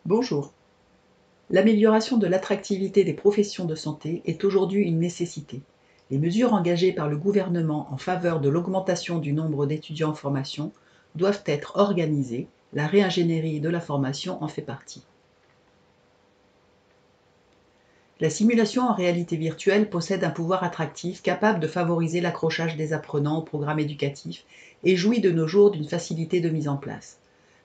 Bonjour. L'amélioration de l'attractivité des professions de santé est aujourd'hui une nécessité. Les mesures engagées par le gouvernement en faveur de l'augmentation du nombre d'étudiants en formation doivent être organisées, la réingénierie de la formation en fait partie. La simulation en réalité virtuelle possède un pouvoir attractif capable de favoriser l'accrochage des apprenants au programme éducatif et jouit de nos jours d'une facilité de mise en place.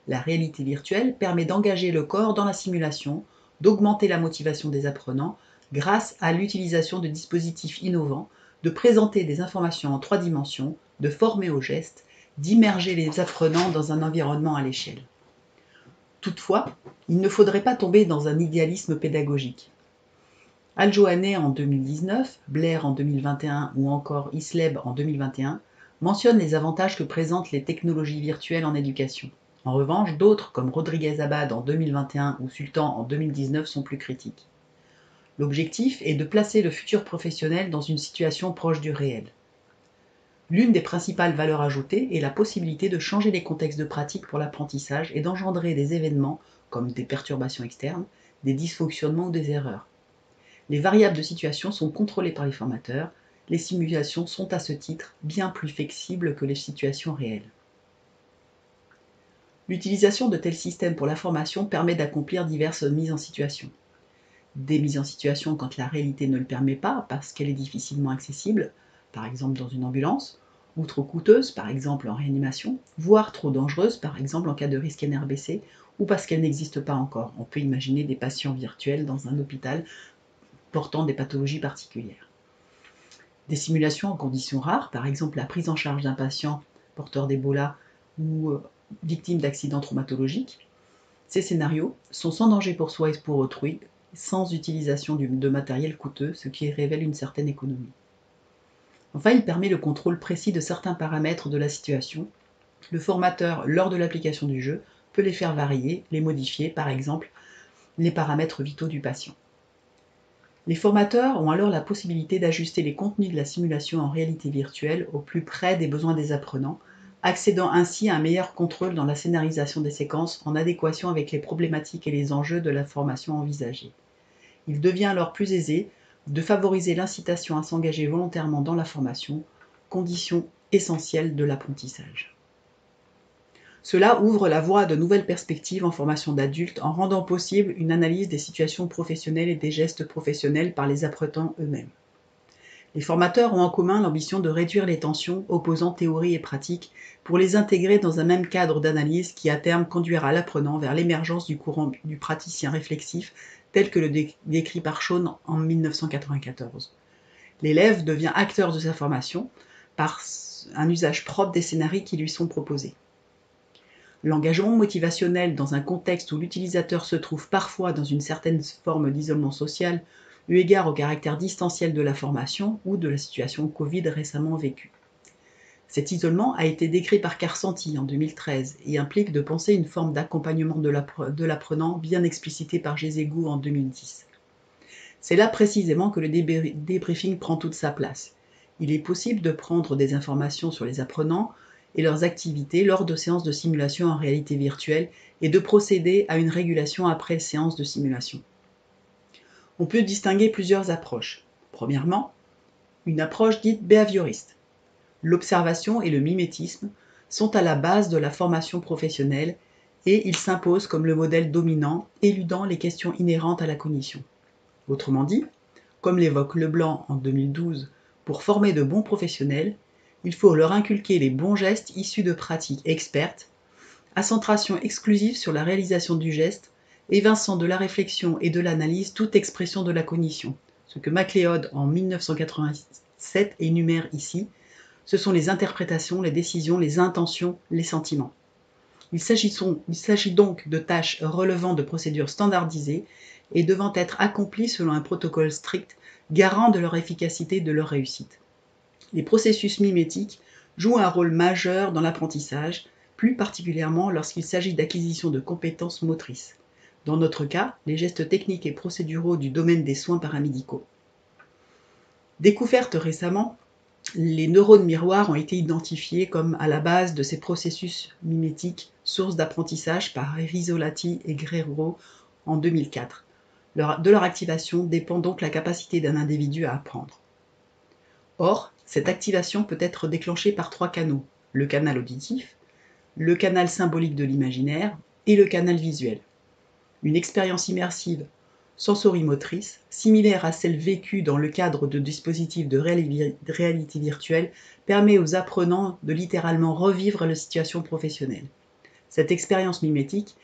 La réalité virtuelle permet d'engager le corps dans la simulation, d'augmenter la motivation des apprenants grâce à l'utilisation de dispositifs innovants, de présenter des informations en 3 dimensions, de former au geste, d'immerger les apprenants dans un environnement à l'échelle. Toutefois, il ne faudrait pas tomber dans un idéalisme pédagogique. Al-Joaneh en 2019, Blair en 2021 ou encore Isleb en 2021 mentionnent les avantages que présentent les technologies virtuelles en éducation. En revanche, d'autres, comme Rodriguez-Abad en 2021 ou Sultan en 2019, sont plus critiques. L'objectif est de placer le futur professionnel dans une situation proche du réel. L'une des principales valeurs ajoutées est la possibilité de changer les contextes de pratique pour l'apprentissage et d'engendrer des événements, comme des perturbations externes, des dysfonctionnements ou des erreurs. Les variables de situation sont contrôlées par les formateurs. Les simulations sont à ce titre bien plus flexibles que les situations réelles. L'utilisation de tels systèmes pour la formation permet d'accomplir diverses mises en situation. Des mises en situation quand la réalité ne le permet pas parce qu'elle est difficilement accessible, par exemple dans une ambulance, ou trop coûteuse, par exemple en réanimation, voire trop dangereuse, par exemple en cas de risque NRBC, ou parce qu'elle n'existe pas encore. On peut imaginer des patients virtuels dans un hôpital portant des pathologies particulières. Des simulations en conditions rares, par exemple la prise en charge d'un patient porteur d'Ebola ou victime d'accidents traumatologiques. Ces scénarios sont sans danger pour soi et pour autrui, sans utilisation de matériel coûteux, ce qui révèle une certaine économie. Enfin, il permet le contrôle précis de certains paramètres de la situation. Le formateur, lors de l'application du jeu, peut les faire varier, les modifier, par exemple les paramètres vitaux du patient. Les formateurs ont alors la possibilité d'ajuster les contenus de la simulation en réalité virtuelle au plus près des besoins des apprenants, accédant ainsi à un meilleur contrôle dans la scénarisation des séquences en adéquation avec les problématiques et les enjeux de la formation envisagée. Il devient alors plus aisé de favoriser l'incitation à s'engager volontairement dans la formation, condition essentielle de l'apprentissage. Cela ouvre la voie à de nouvelles perspectives en formation d'adultes en rendant possible une analyse des situations professionnelles et des gestes professionnels par les apprenants eux-mêmes. Les formateurs ont en commun l'ambition de réduire les tensions opposant théorie et pratique pour les intégrer dans un même cadre d'analyse qui à terme conduira l'apprenant vers l'émergence du courant du praticien réflexif tel que le décrit par Shawn en 1994. L'élève devient acteur de sa formation par un usage propre des scénarios qui lui sont proposés. L'engagement motivationnel dans un contexte où l'utilisateur se trouve parfois dans une certaine forme d'isolement social, eu égard au caractère distanciel de la formation ou de la situation Covid récemment vécue. Cet isolement a été décrit par Karsanti en 2013 et implique de penser une forme d'accompagnement de l'apprenant bien explicitée par Gézégou en 2010. C'est là précisément que le débriefing prend toute sa place. Il est possible de prendre des informations sur les apprenants et leurs activités lors de séances de simulation en réalité virtuelle et de procéder à une régulation après séance de simulation. On peut distinguer plusieurs approches. Premièrement, une approche dite behavioriste. L'observation et le mimétisme sont à la base de la formation professionnelle et ils s'imposent comme le modèle dominant, éludant les questions inhérentes à la cognition. Autrement dit, comme l'évoque Leblanc en 2012, pour former de bons professionnels, il faut leur inculquer les bons gestes issus de pratiques expertes, à centration exclusive sur la réalisation du geste, évinçant de la réflexion et de l'analyse toute expression de la cognition. Ce que MacLeod en 1987 énumère ici, ce sont les interprétations, les décisions, les intentions, les sentiments. Il s'agit donc de tâches relevant de procédures standardisées et devant être accomplies selon un protocole strict, garant de leur efficacité et de leur réussite. Les processus mimétiques jouent un rôle majeur dans l'apprentissage, plus particulièrement lorsqu'il s'agit d'acquisition de compétences motrices. Dans notre cas, les gestes techniques et procéduraux du domaine des soins paramédicaux. Découvertes récemment, les neurones miroirs ont été identifiés comme à la base de ces processus mimétiques, source d'apprentissage par Rizzolatti et Guerrero en 2004. De leur activation dépend donc la capacité d'un individu à apprendre. Or, cette activation peut être déclenchée par 3 canaux: le canal auditif, le canal symbolique de l'imaginaire et le canal visuel. Une expérience immersive sensorimotrice, similaire à celle vécue dans le cadre de dispositifs de réalité virtuelle, permet aux apprenants de littéralement revivre la situation professionnelle. Cette expérience mimétique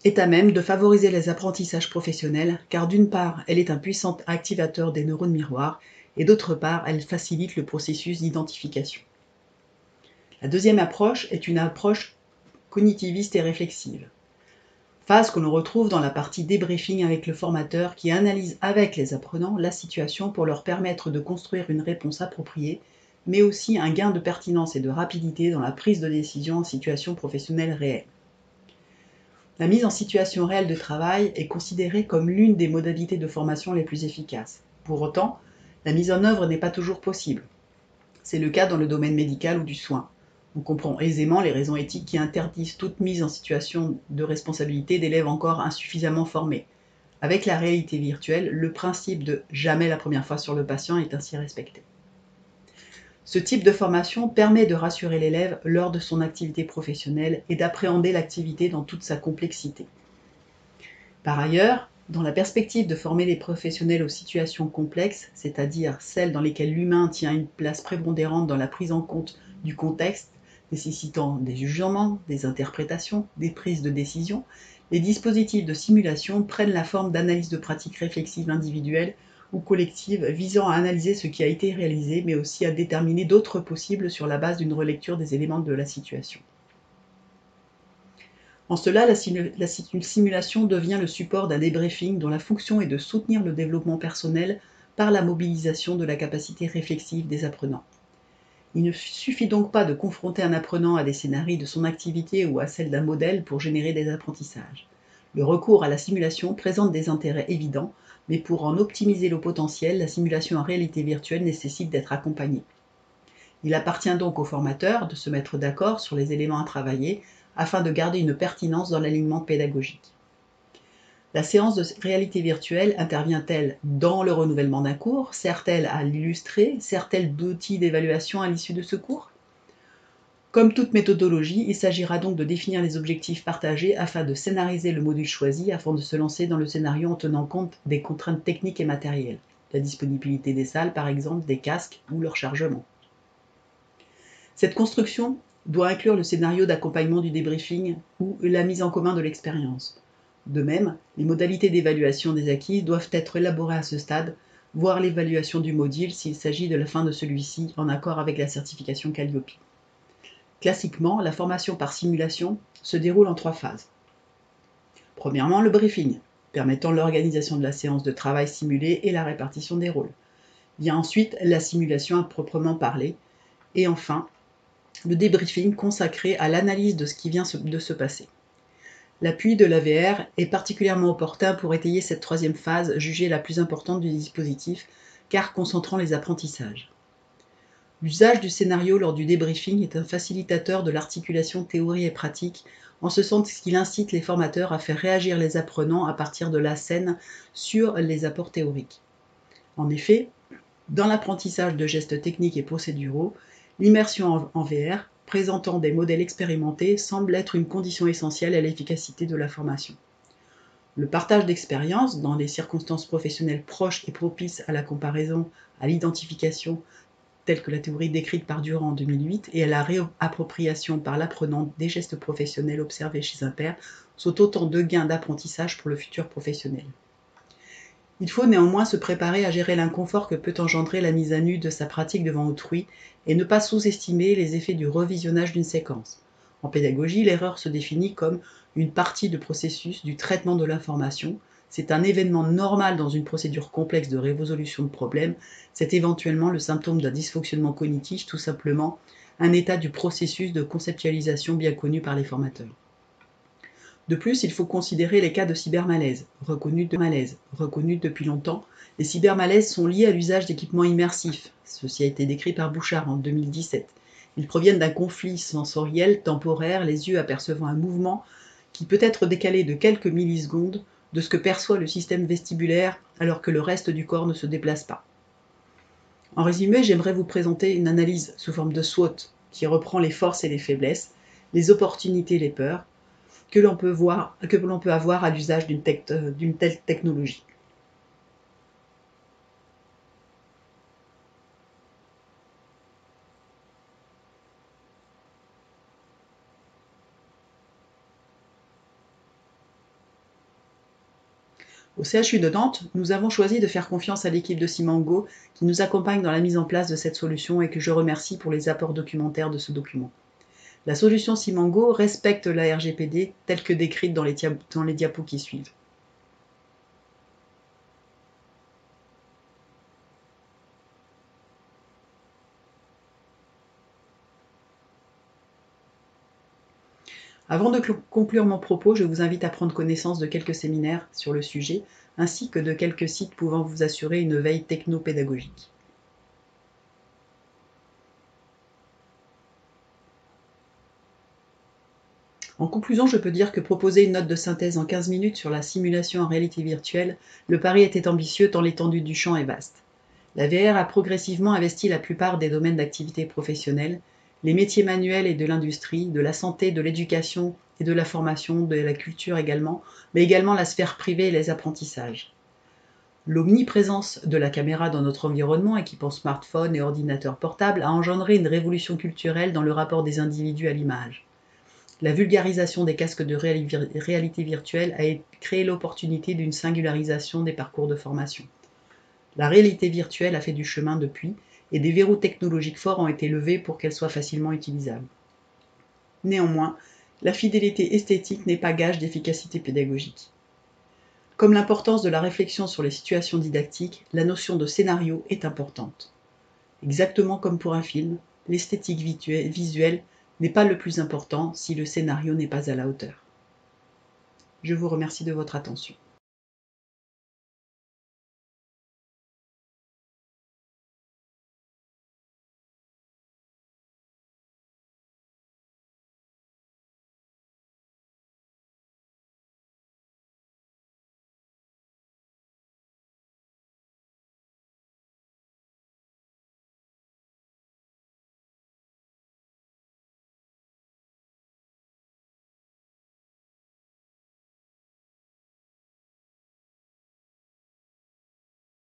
est à même de favoriser les apprentissages professionnels, car d'une part, elle est un puissant activateur des neurones miroirs, et d'autre part, elle facilite le processus d'identification. La deuxième approche est une approche cognitiviste et réflexive, phase que l'on retrouve dans la partie débriefing avec le formateur qui analyse avec les apprenants la situation pour leur permettre de construire une réponse appropriée, mais aussi un gain de pertinence et de rapidité dans la prise de décision en situation professionnelle réelle. La mise en situation réelle de travail est considérée comme l'une des modalités de formation les plus efficaces. Pour autant, la mise en œuvre n'est pas toujours possible. C'est le cas dans le domaine médical ou du soin. On comprend aisément les raisons éthiques qui interdisent toute mise en situation de responsabilité d'élèves encore insuffisamment formés. Avec la réalité virtuelle, le principe de « jamais la première fois sur le patient » est ainsi respecté. Ce type de formation permet de rassurer l'élève lors de son activité professionnelle et d'appréhender l'activité dans toute sa complexité. Par ailleurs, dans la perspective de former les professionnels aux situations complexes, c'est-à-dire celles dans lesquelles l'humain tient une place prépondérante dans la prise en compte du contexte, nécessitant des jugements, des interprétations, des prises de décision, les dispositifs de simulation prennent la forme d'analyses de pratiques réflexives individuelles ou collectives visant à analyser ce qui a été réalisé, mais aussi à déterminer d'autres possibles sur la base d'une relecture des éléments de la situation. En cela, la simulation devient le support d'un débriefing dont la fonction est de soutenir le développement personnel par la mobilisation de la capacité réflexive des apprenants. Il ne suffit donc pas de confronter un apprenant à des scénarios de son activité ou à celle d'un modèle pour générer des apprentissages. Le recours à la simulation présente des intérêts évidents, mais pour en optimiser le potentiel, la simulation en réalité virtuelle nécessite d'être accompagnée. Il appartient donc au formateur de se mettre d'accord sur les éléments à travailler afin de garder une pertinence dans l'alignement pédagogique. La séance de réalité virtuelle intervient-elle dans le renouvellement d'un cours? Sert-elle à l'illustrer? Sert-elle d'outil d'évaluation à l'issue de ce cours? Comme toute méthodologie, il s'agira donc de définir les objectifs partagés afin de scénariser le module choisi afin de se lancer dans le scénario en tenant compte des contraintes techniques et matérielles, la disponibilité des salles par exemple, des casques ou leur chargement. Cette construction doit inclure le scénario d'accompagnement du débriefing ou la mise en commun de l'expérience. De même, les modalités d'évaluation des acquis doivent être élaborées à ce stade, voire l'évaluation du module s'il s'agit de la fin de celui-ci en accord avec la certification Calliope. Classiquement, la formation par simulation se déroule en 3 phases. Premièrement, le briefing, permettant l'organisation de la séance de travail simulée et la répartition des rôles. Vient ensuite la simulation à proprement parler. Et enfin, le débriefing consacré à l'analyse de ce qui vient de se passer. L'appui de l'AVR est particulièrement opportun pour étayer cette 3e phase jugée la plus importante du dispositif, car concentrant les apprentissages. L'usage du scénario lors du débriefing est un facilitateur de l'articulation théorie et pratique, en ce sens qu'il incite les formateurs à faire réagir les apprenants à partir de la scène sur les apports théoriques. En effet, dans l'apprentissage de gestes techniques et procéduraux, l'immersion en VR, présentant des modèles expérimentés, semble être une condition essentielle à l'efficacité de la formation. Le partage d'expériences dans des circonstances professionnelles proches et propices à la comparaison, à l'identification, telle que la théorie décrite par Durand en 2008, et à la réappropriation par l'apprenant des gestes professionnels observés chez un pair, sont autant de gains d'apprentissage pour le futur professionnel. Il faut néanmoins se préparer à gérer l'inconfort que peut engendrer la mise à nu de sa pratique devant autrui et ne pas sous-estimer les effets du revisionnage d'une séquence. En pédagogie, l'erreur se définit comme une partie du processus du traitement de l'information. C'est un événement normal dans une procédure complexe de résolution de problèmes. C'est éventuellement le symptôme d'un dysfonctionnement cognitif, tout simplement un état du processus de conceptualisation bien connu par les formateurs. De plus, il faut considérer les cas de cybermalaise, reconnus depuis longtemps. Les cybermalaises sont liés à l'usage d'équipements immersifs. Ceci a été décrit par Bouchard en 2017. Ils proviennent d'un conflit sensoriel temporaire, les yeux apercevant un mouvement qui peut être décalé de quelques millisecondes de ce que perçoit le système vestibulaire alors que le reste du corps ne se déplace pas. En résumé, j'aimerais vous présenter une analyse sous forme de SWOT qui reprend les forces et les faiblesses, les opportunités et les peurs que l'on peut avoir à l'usage d'une telle technologie. Au CHU de Nantes, nous avons choisi de faire confiance à l'équipe de Simango qui nous accompagne dans la mise en place de cette solution et que je remercie pour les apports documentaires de ce document. La solution Simango respecte la RGPD telle que décrite dans les diapos qui suivent. Avant de conclure mon propos, je vous invite à prendre connaissance de quelques séminaires sur le sujet, ainsi que de quelques sites pouvant vous assurer une veille technopédagogique. En conclusion, je peux dire que proposer une note de synthèse en 15 minutes sur la simulation en réalité virtuelle, le pari était ambitieux tant l'étendue du champ est vaste. La VR a progressivement investi la plupart des domaines d'activité professionnelle, les métiers manuels et de l'industrie, de la santé, de l'éducation et de la formation, de la culture également, mais également la sphère privée et les apprentissages. L'omniprésence de la caméra dans notre environnement, équipant smartphones et ordinateurs portables, a engendré une révolution culturelle dans le rapport des individus à l'image. La vulgarisation des casques de réalité virtuelle a créé l'opportunité d'une singularisation des parcours de formation. La réalité virtuelle a fait du chemin depuis, et des verrous technologiques forts ont été levés pour qu'elle soit facilement utilisable. Néanmoins, la fidélité esthétique n'est pas gage d'efficacité pédagogique. Comme l'importance de la réflexion sur les situations didactiques, la notion de scénario est importante. Exactement comme pour un film, l'esthétique visuelle n'est pas le plus important si le scénario n'est pas à la hauteur. Je vous remercie de votre attention.